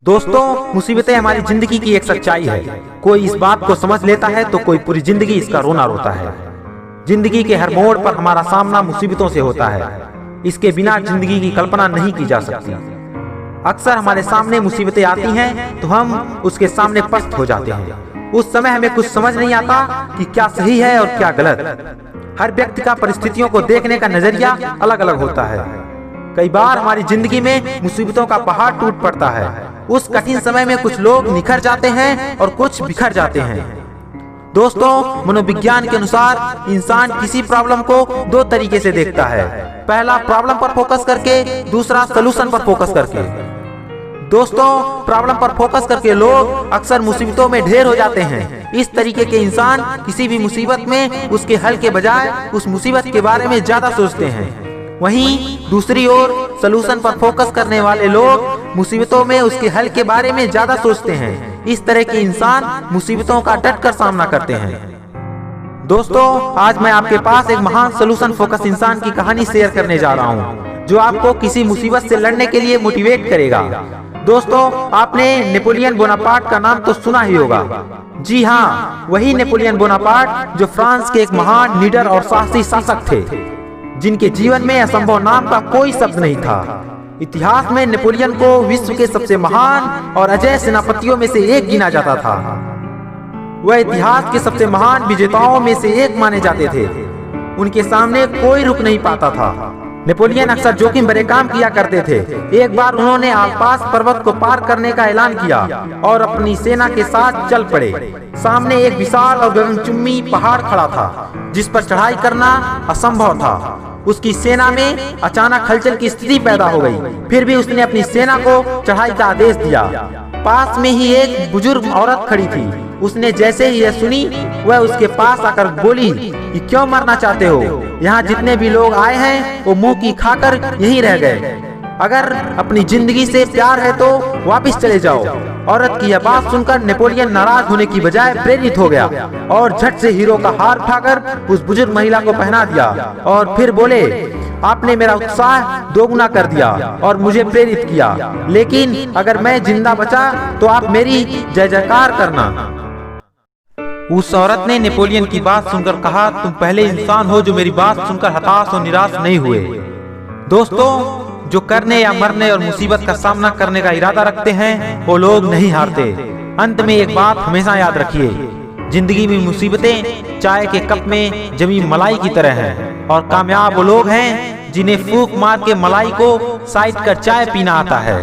दोस्तों, मुसीबतें हमारी जिंदगी की एक सच्चाई है। कोई इस बात को समझ लेता है तो कोई पूरी जिंदगी इसका रोना रोता है। जिंदगी के हर मोड़ पर हमारा सामना मुसीबतों से होता है। इसके बिना जिंदगी की कल्पना नहीं की जा सकती। अक्सर हमारे सामने मुसीबतें आती हैं तो हम उसके सामने पस्त हो जाते हैं। उस समय हमें कुछ समझ नहीं आता कि क्या सही है और क्या गलत। हर व्यक्ति का परिस्थितियों को देखने का नजरिया अलग अलग होता है। कई बार हमारी जिंदगी में मुसीबतों का पहाड़ टूट पड़ता है। उस कठिन समय में कुछ लोग निखर जाते हैं और कुछ बिखर जाते हैं। दोस्तों, मनोविज्ञान के अनुसार इंसान किसी प्रॉब्लम को दो तरीके से देखता है। पहला, प्रॉब्लम पर फोकस करके, दूसरा सलूशन पर फोकस करके। दोस्तों, प्रॉब्लम पर फोकस करके लोग अक्सर मुसीबतों में ढेर हो जाते हैं। इस तरीके के इंसान किसी भी मुसीबत में उसके हल के बजाय उस मुसीबत के बारे में ज्यादा सोचते हैं। वहीं दूसरी ओर सलूशन पर फोकस करने वाले लोग मुसीबतों में उसके हल के बारे में ज्यादा सोचते हैं। इस तरह के इंसान मुसीबतों का डटकर सामना करते हैं। दोस्तों, आज मैं आपके पास एक महान सलूशन फोकस इंसान की कहानी शेयर करने जा रहा हूं, जो आपको किसी मुसीबत से लड़ने के लिए मोटिवेट करेगा। दोस्तों, आपने नेपोलियन बोनापार्ट का नाम तो सुना ही होगा। जी हाँ, वही नेपोलियन बोनापार्ट जो फ्रांस के एक महान, निडर और साहसी शासक थे, जिनके जीवन में असंभव नाम का कोई शब्द नहीं था। इतिहास में नेपोलियन को विश्व के सबसे महान और अजय सेनापतियों में से एक गिना जाता था। वह इतिहास के सबसे महान विजेताओं में से एक माने जाते थे। उनके सामने कोई रुक नहीं पाता था। नेपोलियन अक्सर जोखिम भरे काम किया करते थे। एक बार उन्होंने आल्प्स पर्वत को पार करने का ऐलान किया और अपनी सेना के साथ चल पड़े। सामने एक विशाल और गगनचुंबी पहाड़ खड़ा था, जिस पर चढ़ाई करना असंभव था। उसकी सेना में अचानक हलचल की स्थिति पैदा हो गई। फिर भी उसने अपनी सेना को चढ़ाई का आदेश दिया। पास में ही एक बुजुर्ग औरत खड़ी थी। उसने जैसे ही यह सुनी, वह उसके पास आकर बोली कि क्यों मरना चाहते हो? यहाँ जितने भी लोग आए हैं वो मुंह की खाकर यहीं रह गए। अगर अपनी जिंदगी से प्यार है तो वापस चले जाओ। औरत की यह बात सुनकर नेपोलियन नाराज होने की बजाय प्रेरित हो गया और झट से हीरो का हार उठाकर उस बुजुर्ग महिला को पहना दिया और फिर बोले, आपने मेरा उत्साह दोगुना कर दिया और मुझे प्रेरित किया। लेकिन अगर मैं जिंदा बचा तो आप मेरी जय जयकार करना। उस औरत ने नेपोलियन की बात सुनकर कहा, तुम पहले इंसान हो जो मेरी बात सुनकर हताश और निराश नहीं हुए। दोस्तों, जो करने या मरने और मुसीबत का सामना करने का इरादा रखते हैं वो लोग नहीं हारते। अंत में एक बात हमेशा याद रखिए, जिंदगी में मुसीबतें चाय के कप में जमी मलाई की तरह हैं और कामयाब वो लोग हैं जिन्हें फूंक मार के मलाई को साइड कर चाय पीना आता है।